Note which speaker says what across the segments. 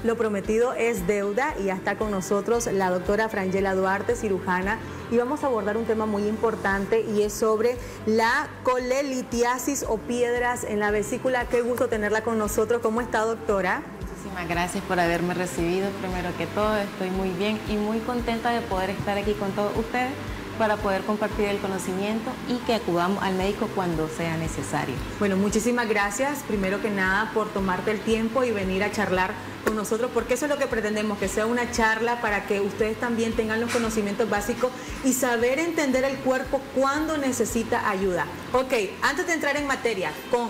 Speaker 1: Lo prometido es deuda y ya está con nosotros la doctora Frangela Duarte, cirujana, y vamos a abordar un tema muy importante y es sobre la colelitiasis o piedras en la vesícula. Qué gusto tenerla con nosotros. ¿Cómo está, doctora?
Speaker 2: Muchísimas gracias por haberme recibido. Primero que todo, estoy muy bien y muy contenta de poder estar aquí con todos ustedes para poder compartir el conocimiento y que acudamos al médico cuando sea necesario.
Speaker 1: Bueno, muchísimas gracias, primero que nada, por tomarte el tiempo y venir a charlar con nosotros, porque eso es lo que pretendemos, que sea una charla para que ustedes también tengan los conocimientos básicos y saber entender el cuerpo cuando necesita ayuda. Ok, antes de entrar en materia con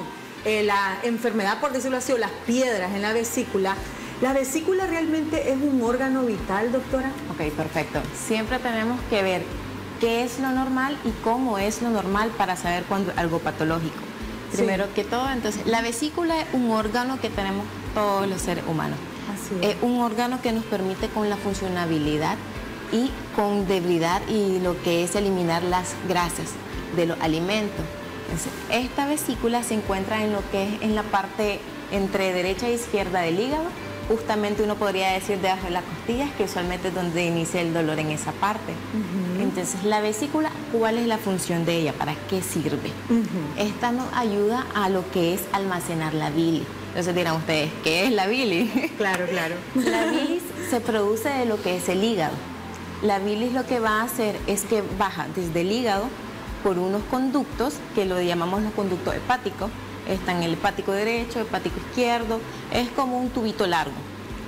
Speaker 1: la enfermedad, por decirlo así, o las piedras en la vesícula realmente es un órgano vital, doctora.
Speaker 2: Ok, perfecto. Siempre tenemos que ver qué es lo normal y cómo es lo normal para saber cuándo algo patológico. Primero que todo, entonces, la vesícula es un órgano que tenemos todos los seres humanos.
Speaker 1: Así
Speaker 2: es un órgano que nos permite con la funcionabilidad y con debilidad y lo que es eliminar las grasas de los alimentos. Entonces, esta vesícula se encuentra en lo que es en la parte entre derecha e izquierda del hígado. Justamente uno podría decir debajo de las costillas, que usualmente es donde inicia el dolor en esa parte. Entonces, la vesícula, ¿cuál es la función de ella? ¿Para qué sirve? Esta nos ayuda a lo que es almacenar la bilis. Entonces dirán ustedes, ¿qué es la bilis?
Speaker 1: Claro, claro.
Speaker 2: La bilis se produce de lo que es el hígado. La bilis lo que va a hacer es que baja desde el hígado por unos conductos, que lo llamamos los conductos hepáticos. Están el hepático derecho, hepático izquierdo, es como un tubito largo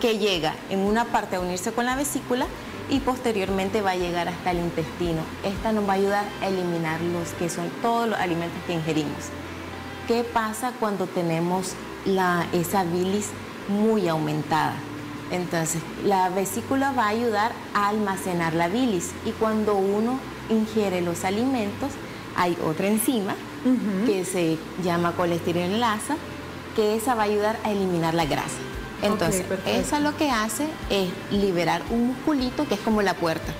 Speaker 2: que llega en una parte a unirse con la vesícula y posteriormente va a llegar hasta el intestino. Esta nos va a ayudar a eliminar los que son todos los alimentos que ingerimos. ¿Qué pasa cuando tenemos esa bilis muy aumentada? Entonces, la vesícula va a ayudar a almacenar la bilis y cuando uno ingiere los alimentos, hay otra enzima que se llama colesterolinasa, que esa va a ayudar a eliminar la grasa. Entonces, esa lo que hace es liberar un musculito que es como la puerta.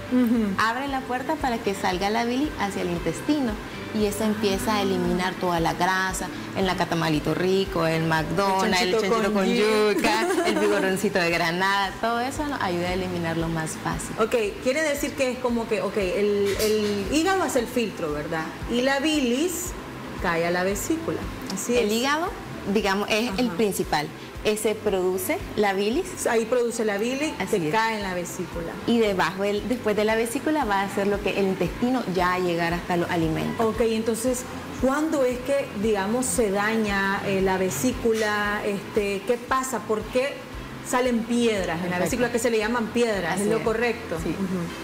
Speaker 2: Abre la puerta para que salga la bilis hacia el intestino y esa empieza a eliminar toda la grasa, el nacatamalito rico, el McDonald's, el chanchito con yuca, el vigoroncito de granada, todo eso nos ayuda a eliminarlo más fácil.
Speaker 1: Ok, quiere decir que es como que, el hígado hace el filtro, ¿verdad? Y la bilis cae a la vesícula. Así es.
Speaker 2: El hígado, digamos, es el principal. Ese produce la bilis.
Speaker 1: Ahí produce la bilis que cae en la vesícula.
Speaker 2: Y después de la vesícula va a hacer lo que el intestino ya a llegar hasta los alimentos.
Speaker 1: Ok, entonces, ¿cuándo es que, digamos, se daña la vesícula? ¿Qué pasa? ¿Por qué salen piedras en la vesícula, que se le llaman piedras? ¿Es lo correcto?
Speaker 2: Sí.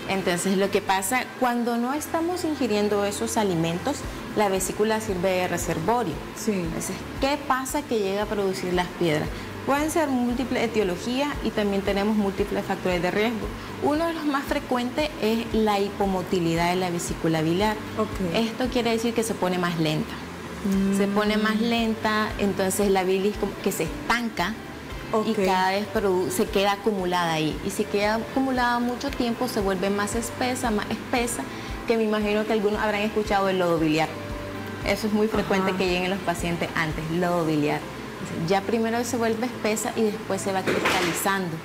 Speaker 2: Entonces, lo que pasa, cuando no estamos ingiriendo esos alimentos, la vesícula sirve de reservorio. Entonces, ¿qué pasa que llega a producir las piedras? Pueden ser múltiples etiologías y también tenemos múltiples factores de riesgo. Uno de los más frecuentes es la hipomotilidad de la vesícula biliar. Esto quiere decir que se pone más lenta. Se pone más lenta, entonces la bilis que se estanca y cada vez se queda acumulada ahí. Y si queda acumulada mucho tiempo, se vuelve más espesa, que me imagino que algunos habrán escuchado el lodo biliar. Eso es muy frecuente que lleguen los pacientes antes, lodo biliar. Ya primero se vuelve espesa y después se va cristalizando.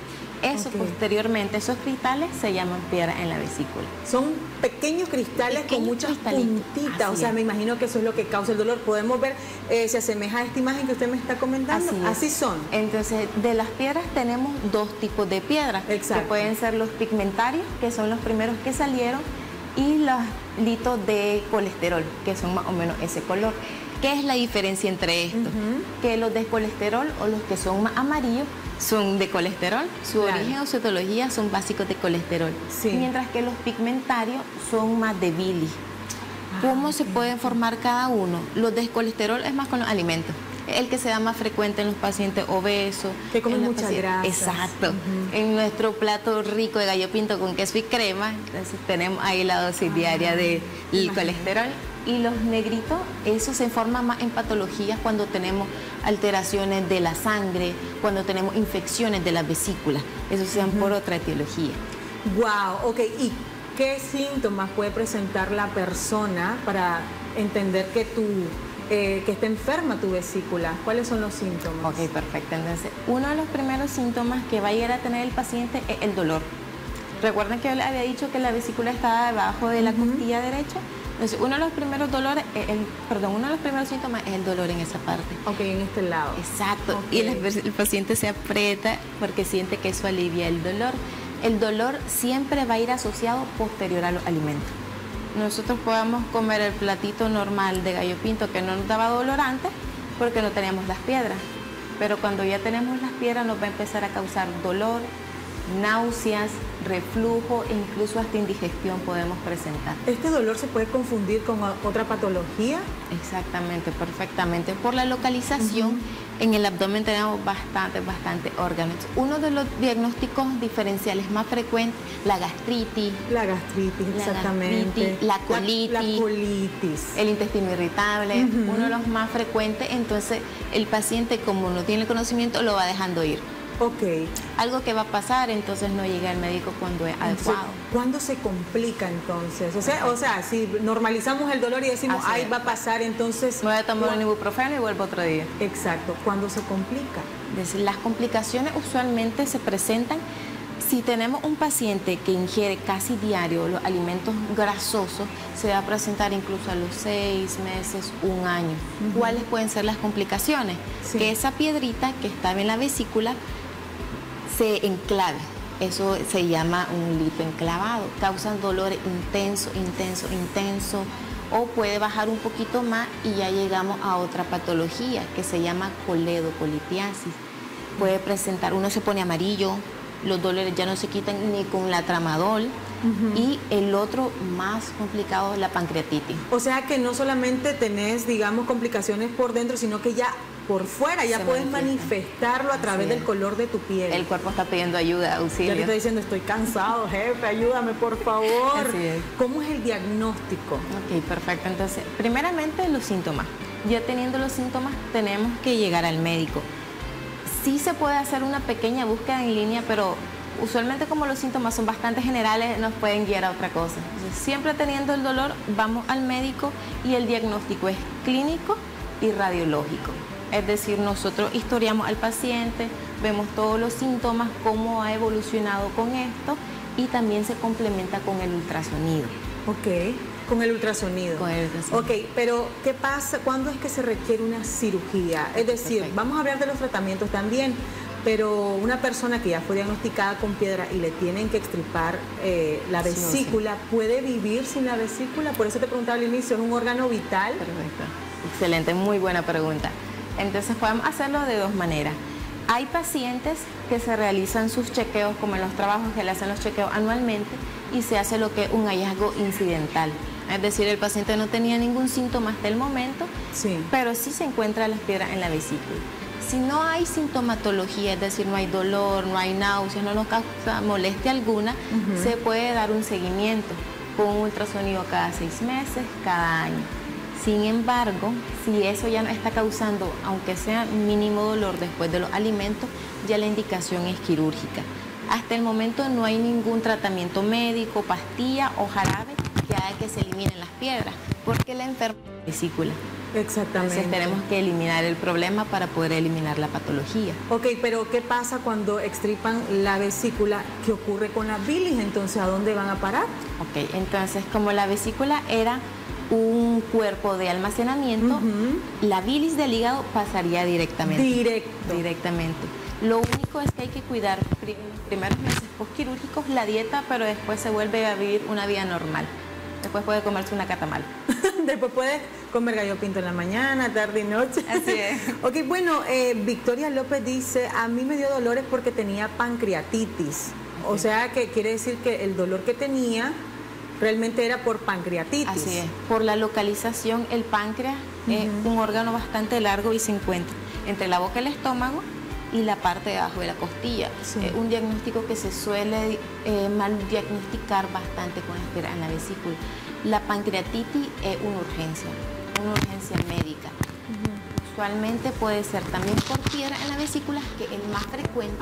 Speaker 2: Eso posteriormente, esos cristales se llaman piedras en la vesícula.
Speaker 1: Son pequeños cristales con muchas puntitas, o sea, me imagino que eso es lo que causa el dolor. Podemos ver, se asemeja a esta imagen que usted me está comentando. Así son.
Speaker 2: Entonces, de las piedras tenemos dos tipos de piedras. Que pueden ser los pigmentarios, que son los primeros que salieron, y los litos de colesterol, que son más o menos ese color. ¿Qué es la diferencia entre estos? Que los de colesterol o los que son más amarillos son de colesterol, su origen o su etiología son básicos de colesterol, mientras que los pigmentarios son más de bilis. ¿Cómo se pueden formar cada uno? Los de colesterol es más con los alimentos. El que se da más frecuente en los pacientes obesos.
Speaker 1: Que comen mucha grasa.
Speaker 2: Exacto. En nuestro plato rico de gallo pinto con queso y crema, entonces tenemos ahí la dosis diaria del colesterol. Y los negritos, eso se forma más en patologías cuando tenemos alteraciones de la sangre, cuando tenemos infecciones de las vesículas. Eso se dan por otra etiología.
Speaker 1: Wow, ok. ¿Y qué síntomas puede presentar la persona para entender que tu que esté enferma tu vesícula? ¿Cuáles son los síntomas?
Speaker 2: Ok, perfecto. Entonces, uno de los primeros síntomas que va a llegar a tener el paciente es el dolor. Recuerden que yo le había dicho que la vesícula está debajo de la costilla derecha. Entonces, uno de los primeros síntomas es el dolor en esa parte.
Speaker 1: Ok, en este lado.
Speaker 2: Exacto.
Speaker 1: Okay.
Speaker 2: Y el paciente se aprieta porque siente que eso alivia el dolor. El dolor siempre va a ir asociado posterior a los alimentos. Nosotros podemos comer el platito normal de gallo pinto que no nos daba dolor antes porque no teníamos las piedras. Pero cuando ya tenemos las piedras nos va a empezar a causar dolor, náuseas, reflujo e incluso hasta indigestión podemos presentar.
Speaker 1: ¿Este dolor se puede confundir con otra patología?
Speaker 2: Exactamente, perfectamente. Por la localización, en el abdomen tenemos bastante órganos. Uno de los diagnósticos diferenciales más frecuentes, la gastritis.
Speaker 1: La gastritis, exactamente.
Speaker 2: La colitis.
Speaker 1: La colitis.
Speaker 2: El intestino irritable, uno de los más frecuentes. Entonces, el paciente, como no tiene el conocimiento, lo va dejando ir.
Speaker 1: Ok.
Speaker 2: Algo que va a pasar, entonces no llega al médico cuando es adecuado.
Speaker 1: ¿Cuándo se complica entonces? O sea, si normalizamos el dolor y decimos, ay, va a pasar, entonces...
Speaker 2: Me voy a tomar un ibuprofeno y vuelvo otro día.
Speaker 1: Exacto. ¿Cuándo se complica?
Speaker 2: Las complicaciones usualmente se presentan si tenemos un paciente que ingiere casi diario los alimentos grasosos, se va a presentar incluso a los 6 meses, 1 año. ¿Cuáles pueden ser las complicaciones?
Speaker 1: Sí.
Speaker 2: Que esa piedrita que estaba en la vesícula se enclave. Eso se llama un lito enclavado. Causan dolor intenso, o puede bajar un poquito más y ya llegamos a otra patología que se llama coledocolitiasis. Puede presentar, uno se pone amarillo, los dolores ya no se quitan ni con la tramadol. Y el otro más complicado es la pancreatitis.
Speaker 1: O sea que no solamente tenés, digamos, complicaciones por dentro, sino que ya por fuera ya puedes manifestarlo a través del color de tu piel.
Speaker 2: El cuerpo está pidiendo ayuda, auxilio.
Speaker 1: Ya te está diciendo, estoy cansado, jefe, ayúdame por favor.
Speaker 2: Así es.
Speaker 1: ¿Cómo es el diagnóstico?
Speaker 2: Ok, perfecto. Entonces, primeramente los síntomas. Ya teniendo los síntomas, tenemos que llegar al médico. Sí se puede hacer una pequeña búsqueda en línea, pero usualmente como los síntomas son bastante generales, nos pueden guiar a otra cosa. Entonces, siempre teniendo el dolor, vamos al médico y el diagnóstico es clínico y radiológico. Es decir, nosotros historiamos al paciente, vemos todos los síntomas, cómo ha evolucionado con esto y también se complementa con el ultrasonido.
Speaker 1: Ok, con el ultrasonido.
Speaker 2: Con el ultrasonido.
Speaker 1: Ok, pero ¿qué pasa? ¿Cuándo es que se requiere una cirugía? Es decir,
Speaker 2: Perfecto.
Speaker 1: Vamos a hablar de los tratamientos también, pero una persona que ya fue diagnosticada con piedra y le tienen que extirpar la vesícula, ¿puede vivir sin la vesícula? Por eso te preguntaba al inicio, ¿es un órgano vital?
Speaker 2: Perfecto. Excelente, muy buena pregunta. Entonces podemos hacerlo de dos maneras. Hay pacientes que se realizan sus chequeos, como en los trabajos que le hacen los chequeos anualmente, y se hace lo que es un hallazgo incidental. Es decir, el paciente no tenía ningún síntoma hasta el momento, pero sí se encuentran las piedras en la vesícula. Si no hay sintomatología, es decir, no hay dolor, no hay náuseas, no nos causa molestia alguna, se puede dar un seguimiento con un ultrasonido cada 6 meses, cada año. Sin embargo, si eso ya no está causando, aunque sea mínimo dolor después de los alimentos, ya la indicación es quirúrgica. Hasta el momento no hay ningún tratamiento médico, pastilla o jarabe que haga que se eliminen las piedras, porque la enfermedad es la vesícula.
Speaker 1: Exactamente.
Speaker 2: Entonces tenemos que eliminar el problema para poder eliminar la patología.
Speaker 1: Ok, pero ¿qué pasa cuando extirpan la vesícula? ¿Qué ocurre con la bilis? Entonces, ¿a dónde van a parar?
Speaker 2: Ok, entonces como la vesícula era un cuerpo de almacenamiento, la bilis del hígado pasaría directamente. Directamente. Lo único es que hay que cuidar los primeros meses postquirúrgicos la dieta, pero después se vuelve a vivir una vida normal. Después puede comerse una catamal.
Speaker 1: Después puede comer gallo pinto en la mañana, tarde y noche.
Speaker 2: Así es.
Speaker 1: Ok, bueno, Victoria López dice, a mí me dio dolores porque tenía pancreatitis. O sea, que quiere decir que el dolor que tenía realmente era por pancreatitis.
Speaker 2: Así es. Por la localización, el páncreas es un órgano bastante largo y se encuentra entre la boca y el estómago y la parte de abajo de la costilla. Es un diagnóstico que se suele mal diagnosticar bastante con las piedras en la vesícula. La pancreatitis es una urgencia médica. Usualmente puede ser también por piedra en la vesícula, que es el más frecuente,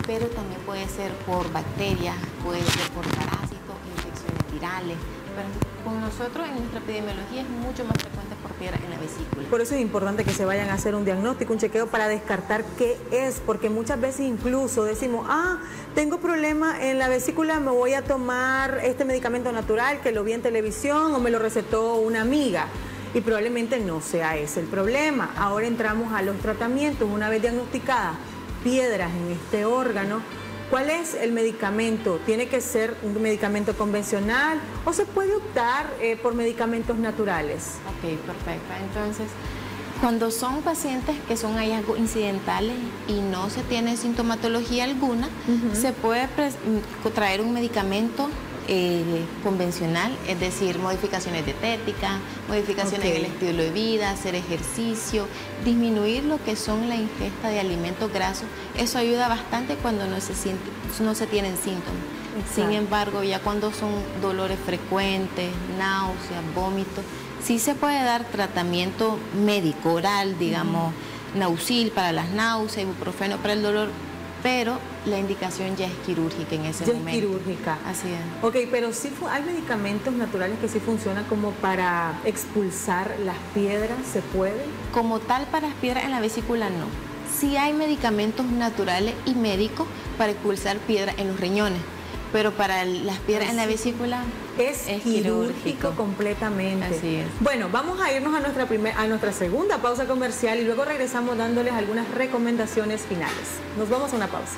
Speaker 2: pero también puede ser por bacterias, puede ser por parásitos, infecciones virales. Pero con nosotros en nuestra epidemiología es mucho más frecuente por piedra en la vesícula.
Speaker 1: Por eso es importante que se vayan a hacer un diagnóstico, un chequeo para descartar qué es, porque muchas veces incluso decimos, tengo problema en la vesícula, me voy a tomar este medicamento natural que lo vi en televisión o me lo recetó una amiga. Y probablemente no sea ese el problema. Ahora entramos a los tratamientos. Una vez diagnosticadas piedras en este órgano, ¿cuál es el medicamento? ¿Tiene que ser un medicamento convencional o se puede optar por medicamentos naturales?
Speaker 2: Ok, perfecto. Entonces, cuando son pacientes que son hallazgos incidentales y no se tiene sintomatología alguna, se puede traer un medicamento convencional, es decir, modificaciones dietéticas, modificaciones en el estilo de vida, hacer ejercicio, disminuir lo que son la ingesta de alimentos grasos. Eso ayuda bastante cuando no se tienen síntomas. Exacto. Sin embargo, ya cuando son dolores frecuentes, náuseas, vómitos, sí se puede dar tratamiento médico oral, digamos, Nausil para las náuseas, ibuprofeno para el dolor, pero la indicación ya es quirúrgica en ese momento.
Speaker 1: Ya es quirúrgica.
Speaker 2: Así es.
Speaker 1: Ok, pero sí hay medicamentos naturales que sí funcionan como para expulsar las piedras, ¿se puede?
Speaker 2: Como tal, para las piedras en la vesícula no. Sí hay medicamentos naturales y médicos para expulsar piedras en los riñones, pero para las piedras en la vesícula
Speaker 1: es quirúrgico completamente.
Speaker 2: Así es.
Speaker 1: Bueno, vamos a irnos a nuestra segunda pausa comercial y luego regresamos dándoles algunas recomendaciones finales. Nos vamos a una pausa.